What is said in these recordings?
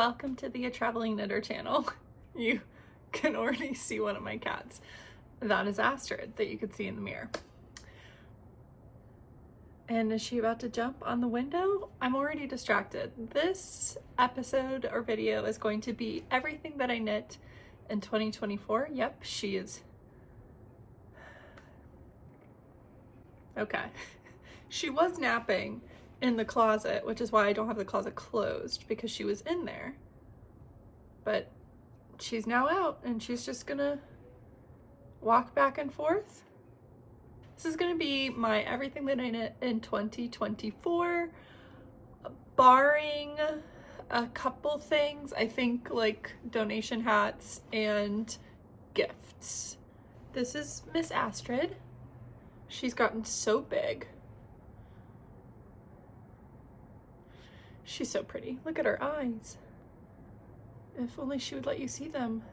Welcome to the Traveling Knitter channel. You can already see one of my cats. That is Astrid that you could see in the mirror. And is she about to jump on the window? I'm already distracted. This episode or video is going to be everything that I knit in 2024. Yep, she is. Okay. She was napping in the closet, which is why I don't have the closet closed, because she was in there. But she's now out and she's just gonna walk back and forth. This is gonna be my everything that I knit in 2024, barring a couple things. I think like donation hats and gifts. This is Miss Astrid. She's gotten so big. She's so pretty. Look at her eyes. If only she would let you see them.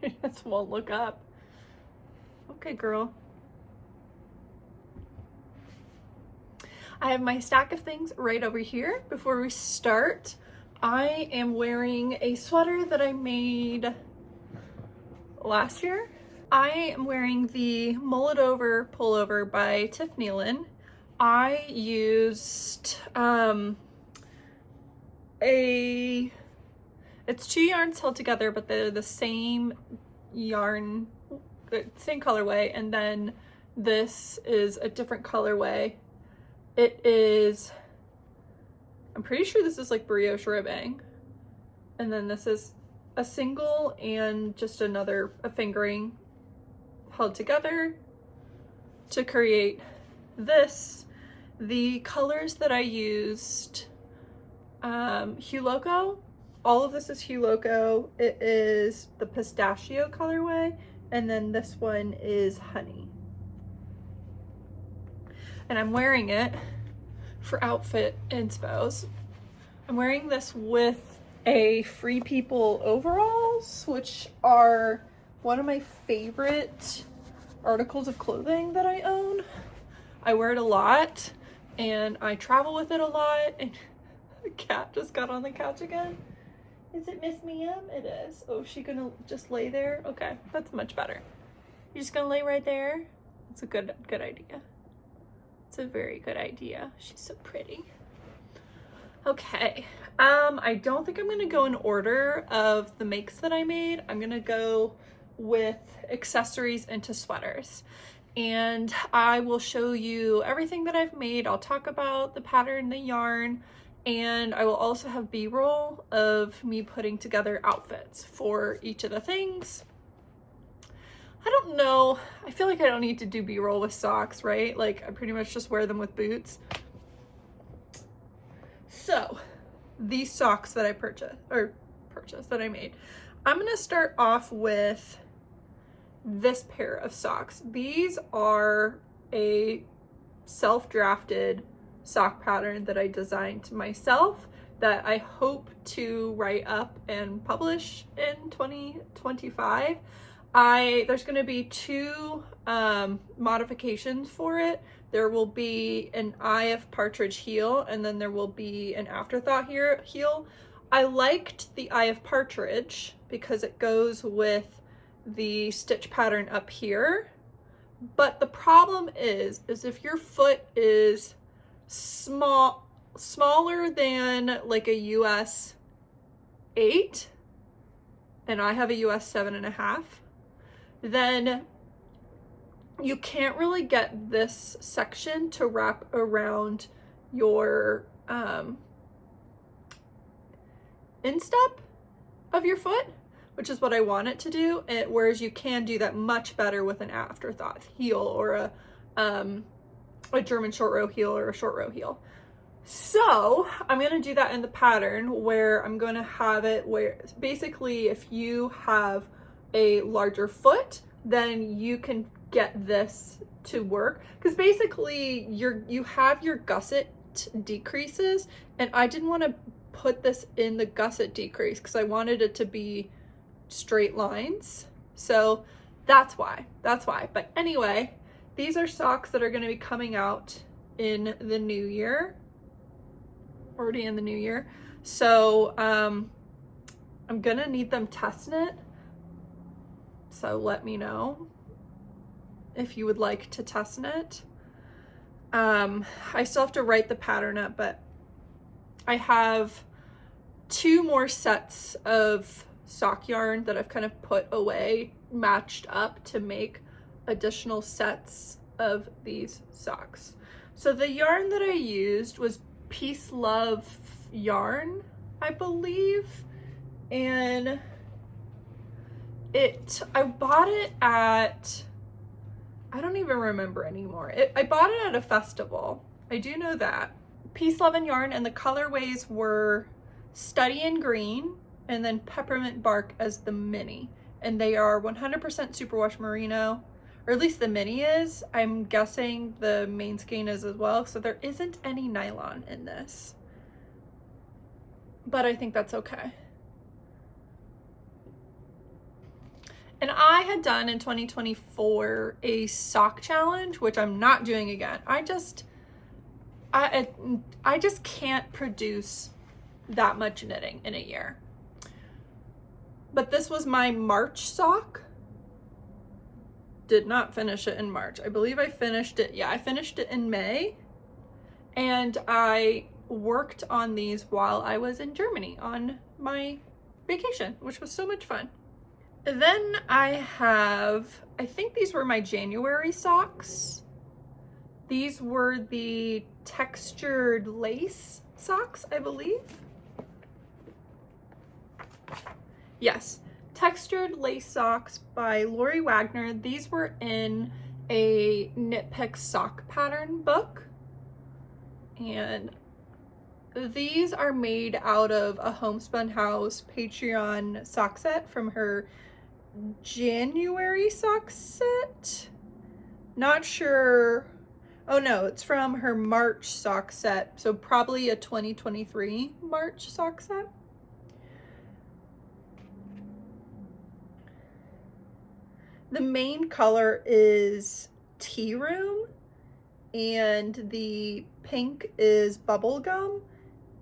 She just won't look up. Okay, girl. I have my stack of things right over here. Before we start, I am wearing a sweater that I made last year. I am wearing the Mullet Over pullover by Tiffany Lynn. I used it's two yarns held together, but they're the same yarn, same colorway, and then this is a different colorway. It is, I'm pretty sure this is like brioche ribbing, and then this is a single and just a fingering held together to create this. The colors that I used, Hue Loco. All of this is Hue Loco. It is the pistachio colorway, and then this one is honey. And I'm wearing it for outfit inspos. I'm wearing this with a Free People overalls, which are one of my favorite articles of clothing that I own. I wear it a lot and I travel with it a lot. And the cat just got on the couch again. Is it Miss Mia? It is. Oh, is she gonna just lay there? Okay, that's much better. You're just gonna lay right there? It's a good idea. It's a very good idea. She's so pretty. Okay, I don't think I'm gonna go in order of the makes that I made. I'm gonna go with accessories into sweaters, and I will show you everything that I've made. I'll talk about the pattern, the yarn, and I will also have b-roll of me putting together outfits for each of the things. I don't know, I feel like I don't need to do b-roll with socks, right? Like I pretty much just wear them with boots. So these socks that I that I made, I'm gonna start off with this pair of socks. These are a self-drafted sock pattern that I designed myself that I hope to write up and publish in 2025. There's going to be two modifications for it. There will be an Eye of Partridge heel, and then there will be an Afterthought heel. I liked the Eye of Partridge because it goes with the stitch pattern up here. But the problem is if your foot is smaller than like a US 8, and I have a US 7.5, then you can't really get this section to wrap around your instep of your foot, which is what I want it to do, whereas you can do that much better with an Afterthought heel or a German short row heel or a short row heel. So I'm going to do that in the pattern where I'm going to have it where basically if you have a larger foot, then you can get this to work, because basically you have your gusset decreases, and I didn't want to put this in the gusset decrease because I wanted it to be straight lines. So that's why. But anyway, These are socks that are going to be coming out in the new year, already in the new year. So I'm gonna need them test knit. So let me know if you would like to test knit. I still have to write the pattern up, but I have 2 more sets of sock yarn that I've kind of put away, matched up to make additional sets of these socks. So the yarn that I used was Peace Love yarn, I believe, and I bought it at, I don't even remember anymore. I bought it at a festival. I do know that. Peace Love and yarn, and the colorways were Study in Green and then Peppermint Bark as the mini, and they are 100% superwash merino, or at least the mini is. I'm guessing the main skein is as well, so there isn't any nylon in this, but I think that's okay. And I had done in 2024 a sock challenge, which I'm not doing again. I just can't produce that much knitting in a year. But this was my March sock. Did not finish it in March. I believe I finished it. Yeah, I finished it in May. And I worked on these while I was in Germany on my vacation, which was so much fun. Then I have, I think these were my January socks. These were the textured lace socks, I believe. Yes, textured lace socks by Lori Wagner. These were in a Knit Pick sock pattern book. And these are made out of a Homespun House Patreon sock set from her January sock set. Not sure. Oh no, it's from her March sock set. So probably a 2023 March sock set. The main color is Tea Room, and the pink is Bubblegum,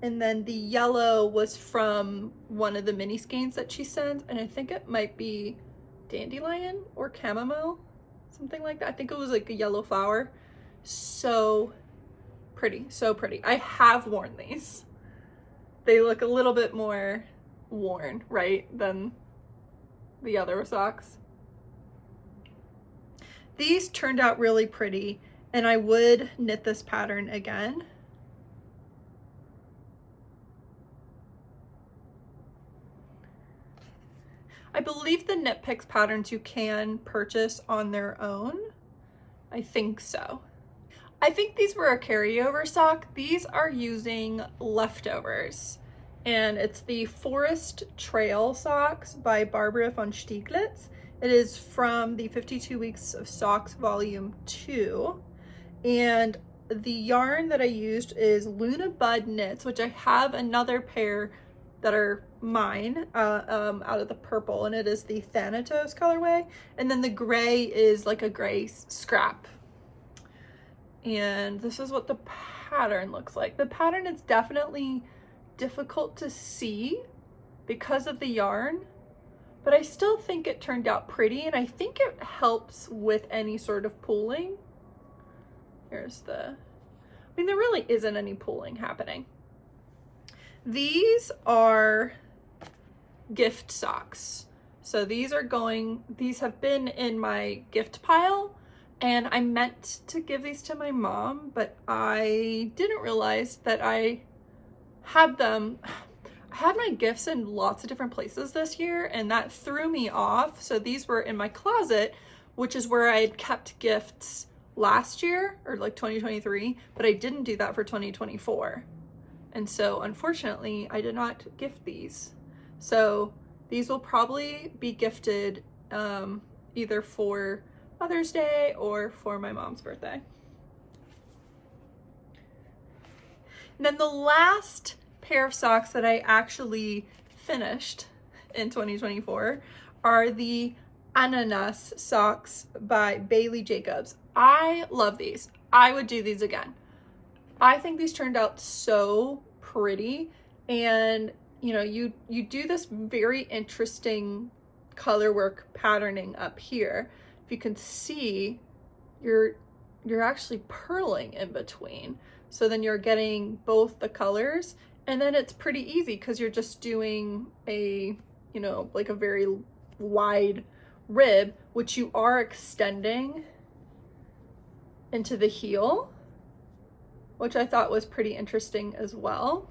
and then the yellow was from one of the mini skeins that she sent, and I think it might be Dandelion or Chamomile, something like that. I think it was like a yellow flower. So pretty, so pretty. I have worn these. They look a little bit more worn, right, than the other socks. These turned out really pretty, and I would knit this pattern again. I believe the Knit Picks patterns you can purchase on their own. I think so. I think these were a carryover sock. These are using leftovers, and it's the Forest Trail socks by Barbara von Stieglitz. It is from the 52 Weeks of Socks Volume 2. And the yarn that I used is Luna Bud Knits, which I have another pair that are mine out of the purple, and it is the Thanatos colorway. And then the gray is like a gray scrap. And this is what the pattern looks like. The pattern is definitely difficult to see because of the yarn, but I still think it turned out pretty, and I think it helps with any sort of pooling. Here's the, I mean, there really isn't any pooling happening. These are gift socks. So these have been in my gift pile, and I meant to give these to my mom, but I didn't realize that I had them. I had my gifts in lots of different places this year, and that threw me off. So these were in my closet, which is where I had kept gifts last year, or like 2023, but I didn't do that for 2024. And so unfortunately, I did not gift these. So these will probably be gifted either for Mother's Day or for my mom's birthday. And then the last pair of socks that I actually finished in 2024 are the Ananas socks by Bailey Jacobs. I love these. I would do these again. I think these turned out so pretty, and you know, you do this very interesting color work patterning up here. If you can see, you're actually purling in between. So then you're getting both the colors, and then it's pretty easy because you're just doing a, you know, like a very wide rib, which you are extending into the heel, which I thought was pretty interesting as well.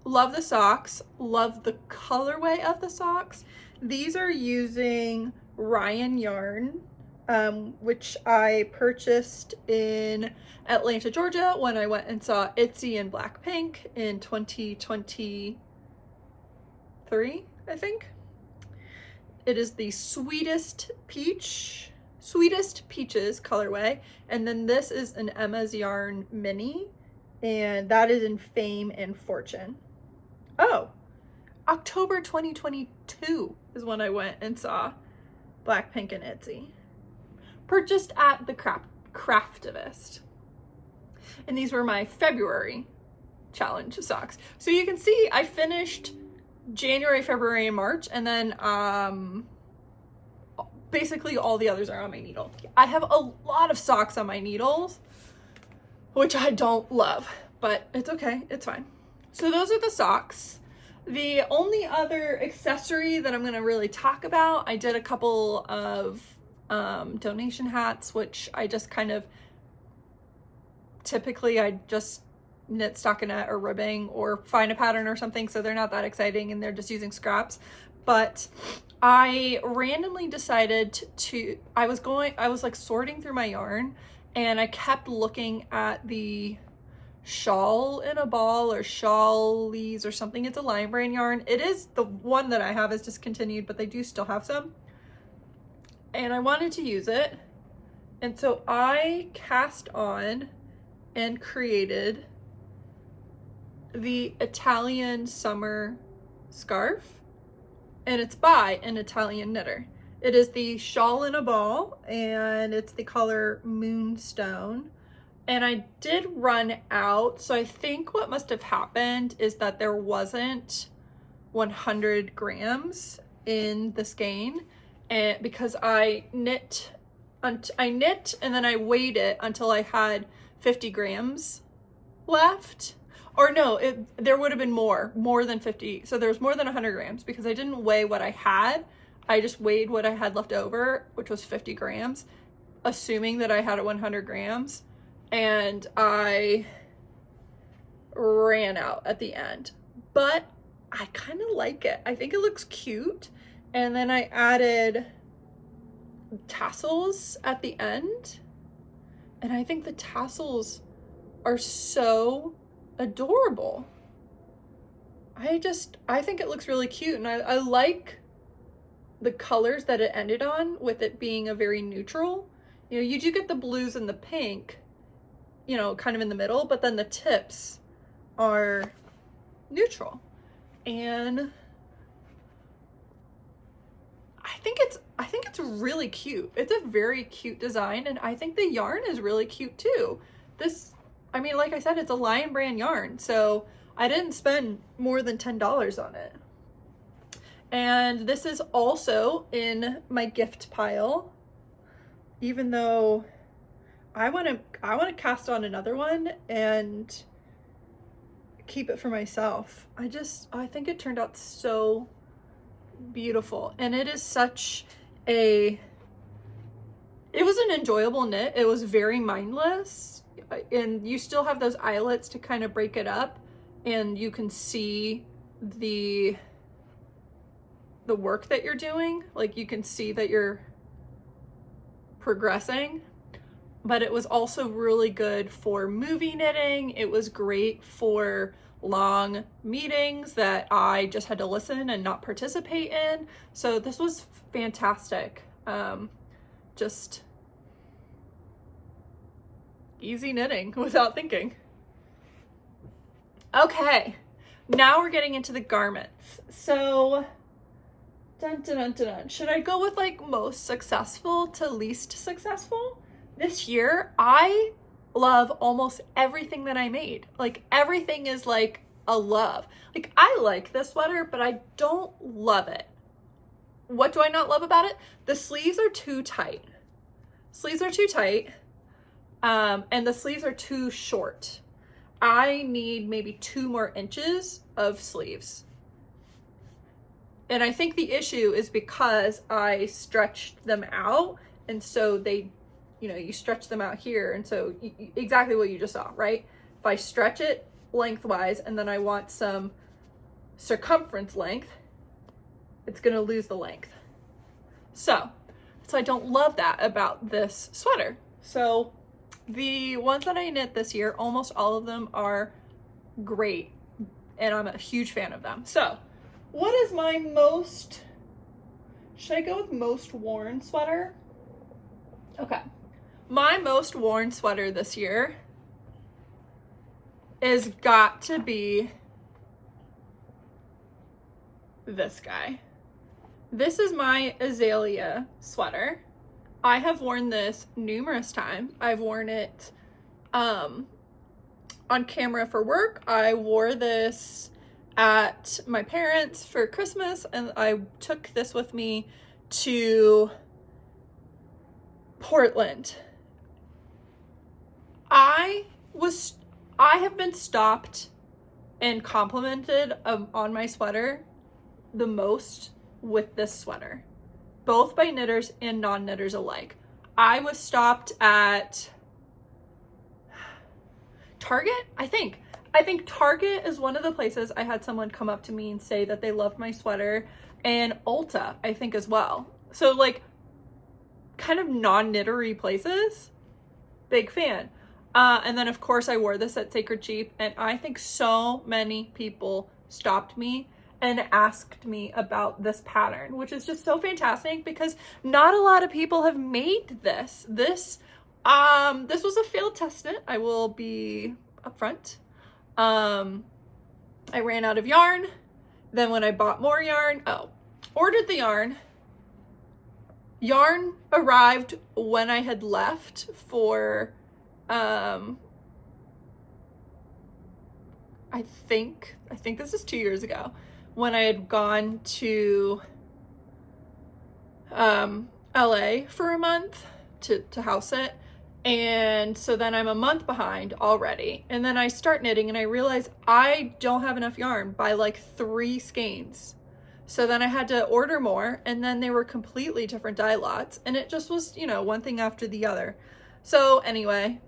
Love the socks, love the colorway of the socks. These are using Ryan yarn, which I purchased in Atlanta, Georgia when I went and saw Itsy in Blackpink in 2023, I think. It is the Sweetest Peaches colorway, and then this is an Emma's Yarn mini, and that is in Fame and Fortune. Oh, October 2022 is when I went and saw Blackpink and Itsy. Purchased at the Craftivist. And these were my February challenge socks. So you can see I finished January, February, and March, and then basically all the others are on my needle. I have a lot of socks on my needles, which I don't love, but it's okay, it's fine. So those are the socks. The only other accessory that I'm gonna really talk about, I did a couple of donation hats, which I just kind of, typically I just knit stockinette or ribbing or find a pattern or something, so they're not that exciting and they're just using scraps. But I randomly decided to, I was like sorting through my yarn, and I kept looking at the shawl in a ball or shawlies or something. It's a Lion Brand yarn. It is the one that I have is discontinued, but they do still have some, and I wanted to use it. And so I cast on and created the Italian summer scarf, and it's by an Italian knitter. It is the shawl in a ball, and it's the color Moonstone. And I did run out, so I think what must have happened is that there wasn't 100 grams in the skein, and because I knit and then I weighed it until I had 50 grams left. Or no, there would have been more than 50. So there was more than 100 grams because I didn't weigh what I had. I just weighed what I had left over, which was 50 grams, assuming that I had 100 grams. And I ran out at the end. But I kind of like it. I think it looks cute. And then I added tassels at the end. And I think the tassels are so adorable. I think it looks really cute, and I like the colors that it ended on, with it being a very neutral. You know, you do get the blues and the pink, you know, kind of in the middle, but then the tips are neutral. And I think it's really cute. It's a very cute design, and I think the yarn is really cute too. I mean, like I said, it's a Lion Brand yarn, so I didn't spend more than $10 on it. And this is also in my gift pile, even though I want to cast on another one and keep it for myself. I think it turned out so beautiful, and it is such it was an enjoyable knit. It was very mindless, and you still have those eyelets to kind of break it up, and you can see the work that you're doing. Like, you can see that you're progressing. But it was also really good for movie knitting. It was great for long meetings that I just had to listen and not participate in. So this was fantastic. Just easy knitting without thinking. Okay, now we're getting into the garments. So, dun, dun, dun, dun, dun. Should I go with like most successful to least successful? This year, I love almost everything that I made. Like everything is like a love. Like I like this sweater, but I don't love it. What do I not love about it? The sleeves are too tight. Sleeves are too tight. And the sleeves are too short. I need maybe 2 more inches of sleeves. And I think the issue is because I stretched them out, and so they, you know, you stretch them out here, and so exactly what you just saw, right? If I stretch it lengthwise and then I want some circumference length, it's gonna lose the length. So I don't love that about this sweater. So the ones that I knit this year, almost all of them are great, and I'm a huge fan of them. So what is my most, should I go with most worn sweater? Okay. My most worn sweater this year is got to be this guy. This is my azalea sweater. I have worn this numerous times. I've worn it on camera for work. I wore this at my parents' for Christmas, and I took this with me to Portland. I have been stopped and complimented on my sweater the most with this sweater, both by knitters and non-knitters alike. I was stopped at Target, I think Target is one of the places I had someone come up to me and say that they loved my sweater, and Ulta, I think, as well. So like kind of non-knittery places, big fan. And then of course I wore this at Sacred Sheep, and I think so many people stopped me and asked me about this pattern, which is just so fantastic because not a lot of people have made this. This was a failed test knit, I will be upfront. I ran out of yarn. Then when I bought more yarn, ordered the yarn. Yarn arrived when I had left for, I think this is 2 years ago, when I had gone to LA for a month to house sit. And so then I'm a month behind already. And then I start knitting and I realize I don't have enough yarn by like 3 skeins. So then I had to order more, and then they were completely different dye lots, and it just was, you know, one thing after the other. So anyway,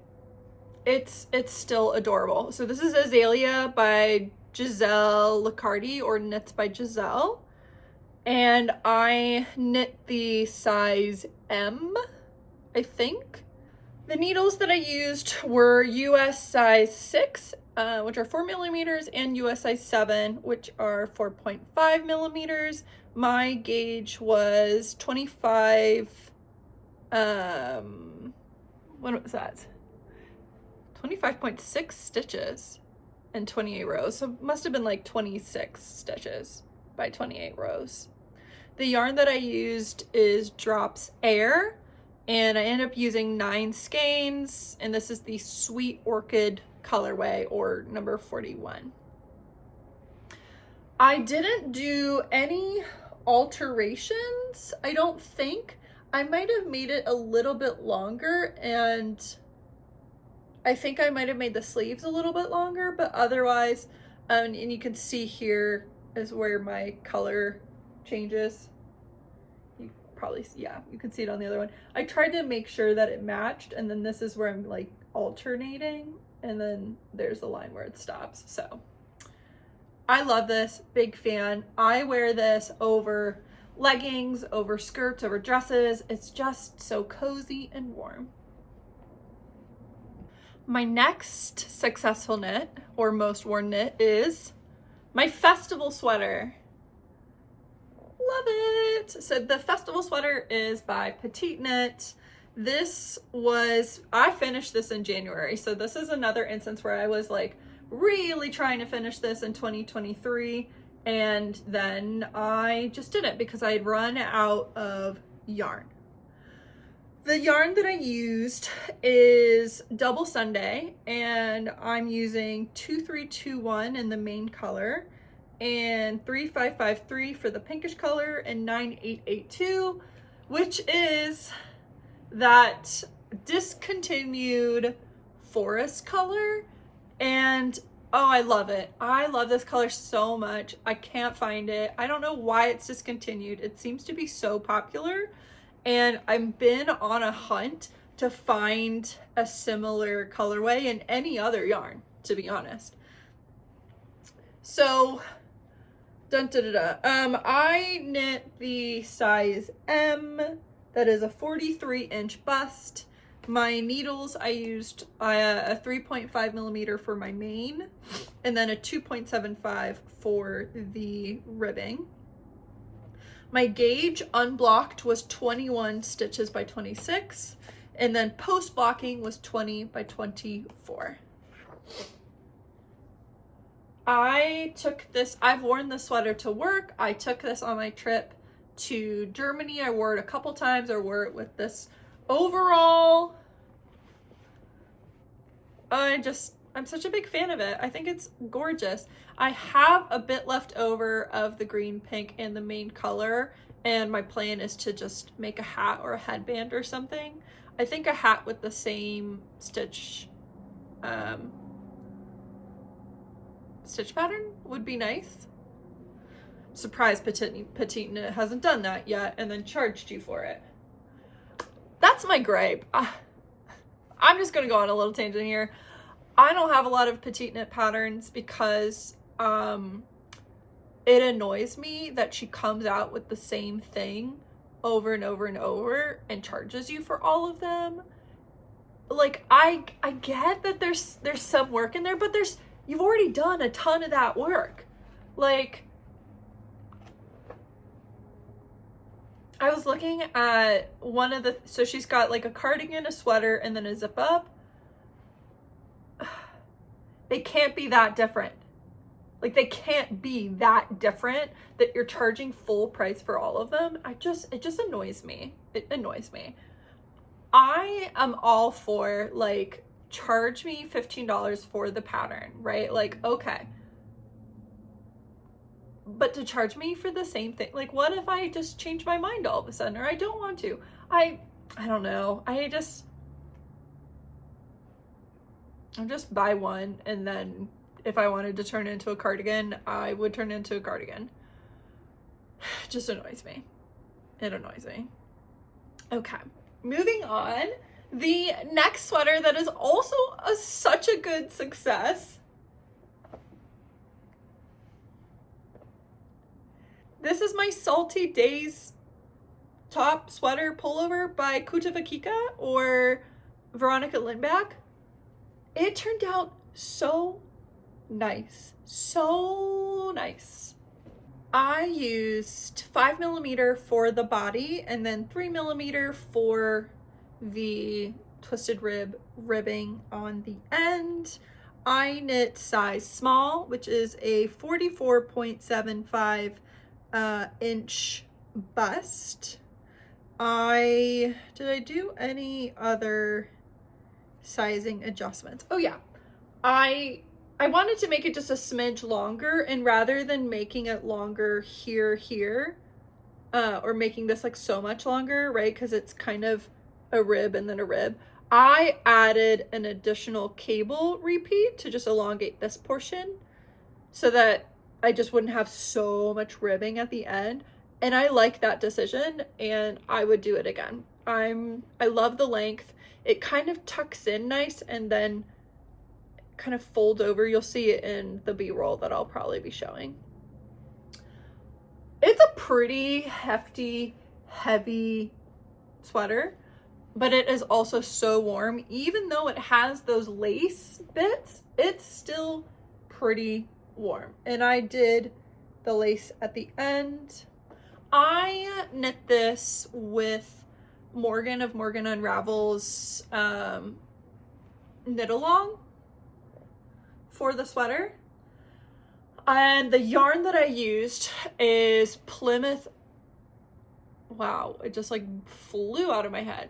it's still adorable. So this is Azalea by Giselle Licardi, or Knits by Giselle. And I knit the size M, I think. The needles that I used were US size 6, which are 4 millimeters, and US size 7, which are 4.5 millimeters. My gauge was 25, what was that? 25.6 stitches and 28 rows. So it must have been like 26 stitches by 28 rows. The yarn that I used is Drops Air, and I ended up using 9 skeins, and this is the Sweet Orchid colorway, or number 41. I didn't do any alterations, I don't think. I might have made it a little bit longer, and I think I might have made the sleeves a little bit longer, but otherwise, and you can see here is where my color changes. Probably, yeah, you can see it on the other one. I tried to make sure that it matched, and then this is where I'm like alternating, and then there's the line where it stops. So I love this, big fan. I wear this over leggings, over skirts, over dresses. It's just so cozy and warm. My next successful knit, or most worn knit, is my festival sweater. Love it. So the festival sweater is by Petite Knit. I finished this in January. So this is another instance where I was like really trying to finish this in 2023. And then I just didn't, because I had run out of yarn. The yarn that I used is Double Sunday, and I'm using 2321 in the main color, and 3553 for the pinkish color, and 9882, which is that discontinued forest color. And oh, I love it. I love this color so much. I can't find it. I don't know why it's discontinued. It seems to be so popular, and I've been on a hunt to find a similar colorway in any other yarn, to be honest. So, I knit the size M. That is a 43-inch bust. My needles, I used a 3.5 millimeter for my main, and then a 2.75 for the ribbing. My gauge unblocked was 21 stitches by 26, and then post blocking was 20 by 24. I took this, I've worn this sweater to work. I took this on my trip to Germany. I wore it a couple times. I wore it with this overall. I'm such a big fan of it. I think it's gorgeous. I have a bit left over of the green, pink, and the main color, and my plan is to just make a hat or a headband or something. I think a hat with the same stitch pattern would be nice. Surprised Petite Knit hasn't done that yet and then charged you for it. That's my gripe. I'm just gonna go on a little tangent here. I don't have a lot of Petite Knit patterns because it annoys me that she comes out with the same thing over and over and over and charges you for all of them. Like, I get that there's some work in there, but you've already done a ton of that work. Like, I was looking at one of the, so she's got like a cardigan, a sweater, and then a zip up. They can't be that different. Like, they can't be that different that you're charging full price for all of them. It just annoys me. It annoys me. I am all for, like, charge me $15 for the pattern, right? Like, okay. But to charge me for the same thing, like, what if I just change my mind all of a sudden, or I don't want to? I don't know. I'll just buy one, and then if I wanted to turn it into a cardigan, I would turn it into a cardigan. It just annoys me. It annoys me. Okay, moving on. The next sweater that is also such a good success. This is my Salty Days top sweater pullover by Kuta Vakika or Veronica Lindback. It turned out so nice. So nice. I used 5 millimeter for the body and then 3 millimeter for the twisted ribbing on the end. I knit size small, which is a 44.75 inch bust. Did I do any other sizing adjustments? Oh yeah, I wanted to make it just a smidge longer, and rather than making it longer here, or making this like so much longer, right, because it's kind of a rib and then a rib, I added an additional cable repeat to just elongate this portion so that I just wouldn't have so much ribbing at the end. And I like that decision, and I would do it again. I love the length. It kind of tucks in nice and then kind of fold over. You'll see it in the B-roll that I'll probably be showing. It's a pretty hefty, heavy sweater, but it is also so warm. Even though it has those lace bits, it's still pretty warm. And I did the lace at the end. I knit this with Morgan of Morgan Unravels knit along for the sweater. And the yarn that I used is Plymouth. Wow, it just like flew out of my head.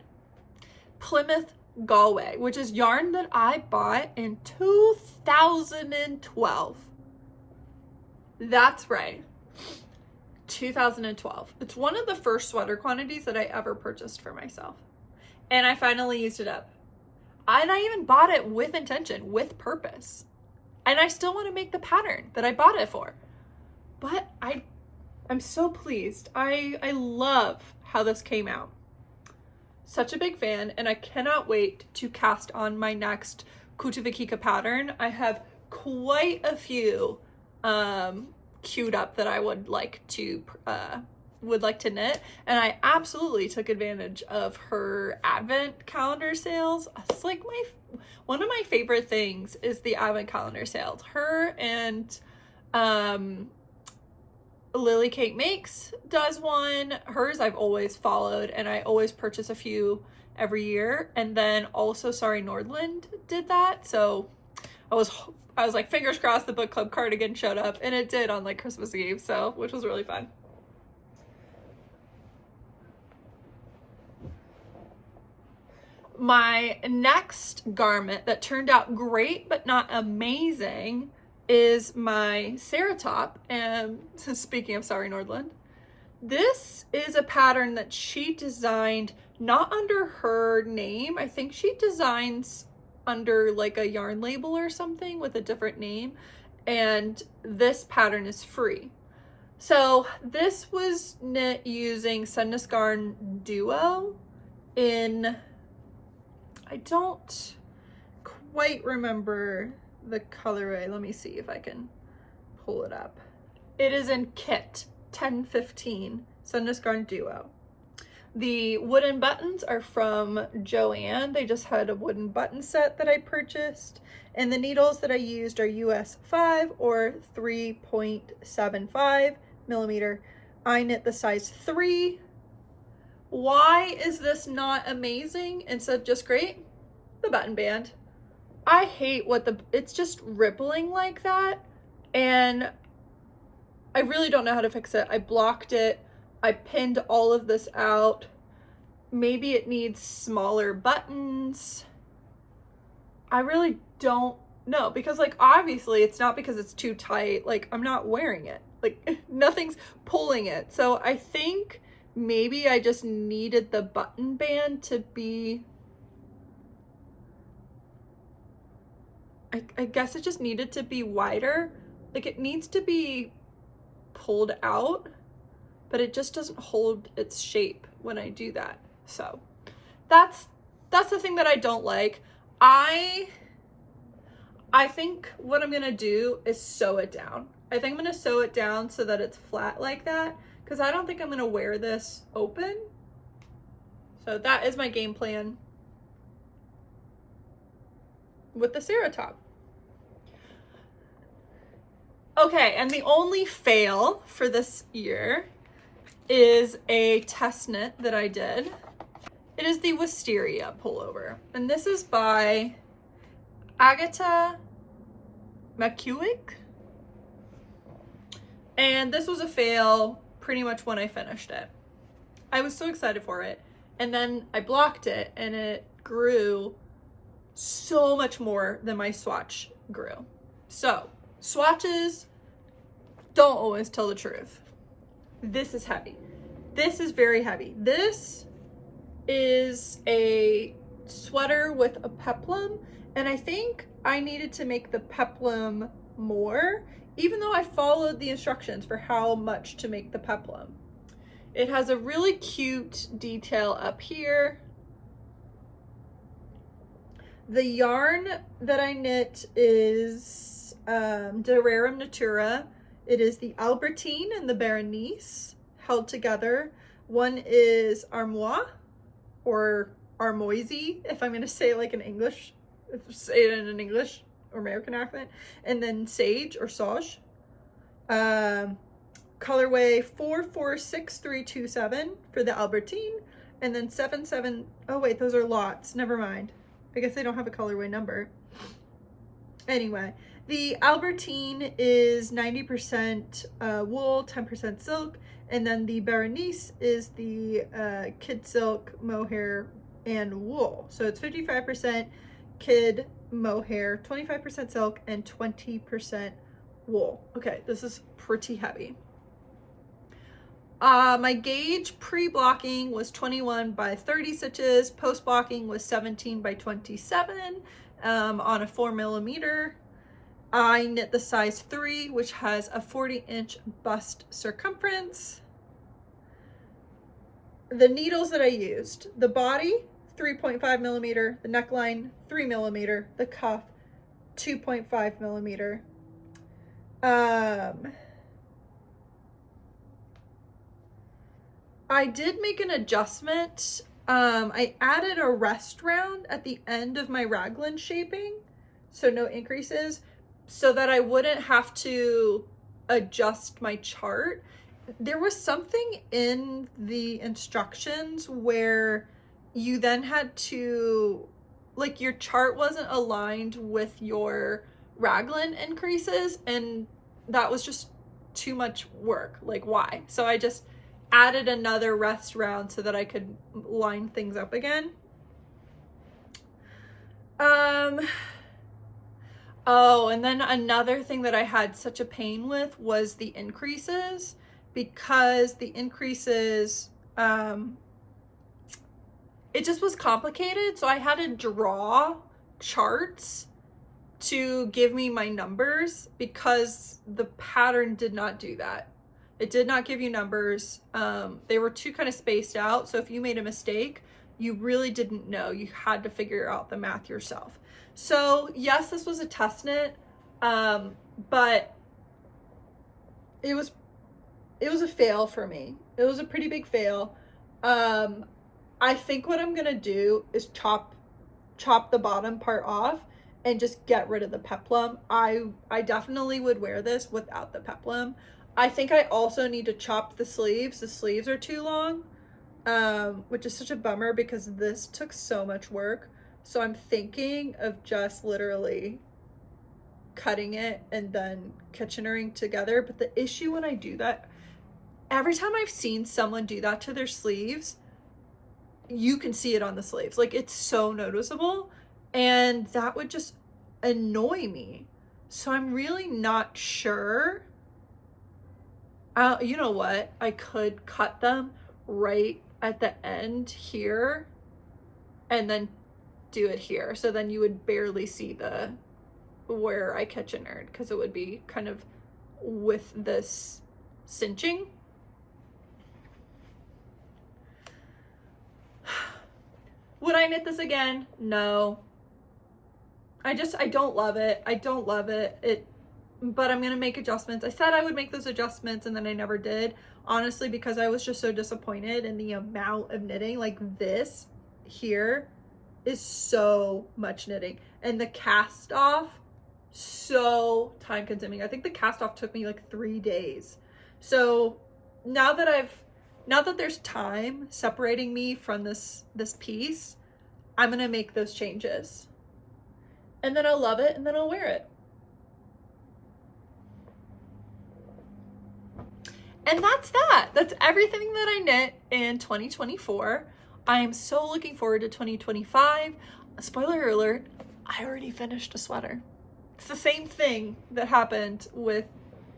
Plymouth Galway, which is yarn that I bought in 2012. That's right. 2012. It's one of the first sweater quantities that I ever purchased for myself. And I finally used it up. And I even bought it with intention, with purpose. And I still want to make the pattern that I bought it for. But I'm so pleased. I love how this came out. Such a big fan, and I cannot wait to cast on my next Kutavikika pattern. I have quite a few queued up that I would like to knit, and I absolutely took advantage of her advent calendar sales. It's like one of my favorite things is the advent calendar sales. Her and Lily Kate Makes does one. Hers I've always followed, and I always purchase a few every year. And then also Sorry Nordland did that, so I was like, fingers crossed the book club cardigan showed up, and it did on like Christmas Eve, so which was really fun. My next garment that turned out great but not amazing is my Sarah top. And speaking of Sorry Nordland, this is a pattern that she designed not under her name. I think she designs under like a yarn label or something with a different name, and this pattern is free. So this was knit using Sundasgarn Duo in, I don't quite remember the colorway. Let me see if I can pull it up. It is in Kit 1015 Sundasgarn Duo. The wooden buttons are from Joanne. They just had a wooden button set that I purchased. And the needles that I used are US 5 or 3.75 millimeter. I knit the size 3. Why is this not amazing instead of just great? The button band. I hate it's just rippling like that, and I really don't know how to fix it. I blocked it. I pinned all of this out. Maybe it needs smaller buttons. I really don't know, because like obviously it's not because it's too tight. Like I'm not wearing it. Like nothing's pulling it. So I think maybe I just needed the button band to be, I guess it just needed to be wider. Like it needs to be pulled out, but it just doesn't hold its shape when I do that. So that's the thing that I don't like. I think what I'm gonna do is sew it down. I think I'm gonna sew it down so that it's flat like that, because I don't think I'm gonna wear this open. So that is my game plan with the Sarah top. Okay, and the only fail for this year is a test knit that I did. It is the Wisteria pullover, and this is by Agatha McEwick. And this was a fail pretty much when I finished it. I was so excited for it, and then I blocked it, and it grew so much more than my swatch grew. So swatches don't always tell the truth. This is heavy. This is very heavy. This is a sweater with a peplum, and I think I needed to make the peplum more, even though I followed the instructions for how much to make the peplum. It has a really cute detail up here. The yarn that I knit is De Rerum Natura. It is the Albertine and the Berenice held together. One is Armoise or Armoisy, if I'm gonna say it like in English, say it in an English or American accent, and then Sage or Sage. Colorway 446327 for the Albertine, and then 77, oh wait, those are lots, never mind. I guess they don't have a colorway number. Anyway, the Albertine is 90% wool, 10% silk, and then the Berenice is the kid silk mohair and wool. So it's 55% kid mohair, 25% silk, and 20% wool. Okay, this is pretty heavy. My gauge pre-blocking was 21 by 30 stitches. Post-blocking was 17 by 27 on a 4mm. I knit the size 3, which has a 40-inch bust circumference. The needles that I used, the body, 3.5mm, the neckline, 3mm, the cuff, 2.5mm. I did make an adjustment. I added a rest round at the end of my raglan shaping, so no increases, so that I wouldn't have to adjust my chart. There was something in the instructions where you then had to, like, your chart wasn't aligned with your raglan increases, and that was just too much work. Like, why? So I just added another rest round so that I could line things up again. Oh, and then another thing that I had such a pain with was the increases, because the increases, it just was complicated. So I had to draw charts to give me my numbers because the pattern did not do that. It did not give you numbers. They were too kind of spaced out. So if you made a mistake, you really didn't know. You had to figure out the math yourself. So yes, this was a test knit, but it was a fail for me. It was a pretty big fail. I think what I'm gonna do is chop the bottom part off and just get rid of the peplum. I definitely would wear this without the peplum. I think I also need to chop the sleeves. The sleeves are too long, which is such a bummer because this took so much work. So I'm thinking of just literally cutting it and then kitchenering together. But the issue when I do that, every time I've seen someone do that to their sleeves, you can see it on the sleeves. Like, it's so noticeable, and that would just annoy me. So I'm really not sure. You know what? I could cut them right at the end here and then do it here. So then you would barely see where I kitchenered, because it would be kind of with this cinching. Would I knit this again? No. I don't love it. I don't love it. But I'm gonna make adjustments. I said I would make those adjustments and then I never did. Honestly, because I was just so disappointed in the amount of knitting. Like, this here is so much knitting. And the cast off, so time consuming. I think the cast off took me like 3 days. So now that there's time separating me from this piece, I'm gonna make those changes. And then I'll love it, and then I'll wear it. And that's that. That's everything that I knit in 2024. I am so looking forward to 2025. Spoiler alert, I already finished a sweater. It's the same thing that happened with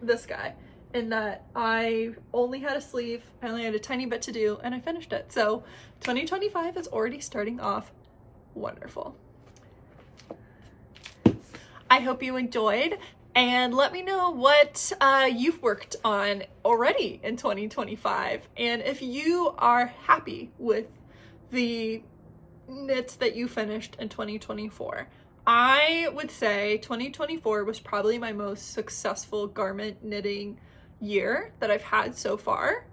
this guy, in that I only had a sleeve, I only had a tiny bit to do, and I finished it. So 2025 is already starting off wonderful. I hope you enjoyed, and let me know what you've worked on already in 2025, and if you are happy with the knits that you finished in 2024. I would say 2024 was probably my most successful garment knitting year that I've had so far,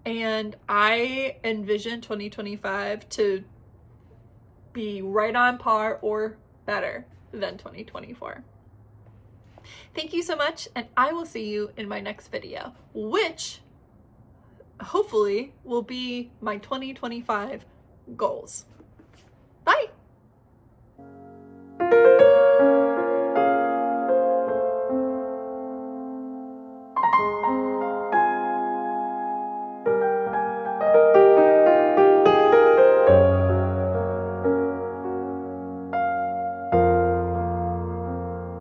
and I envision 2025 to be right on par or better than 2024. Thank you so much, and I will see you in my next video, which hopefully will be my 2025 goals. Bye!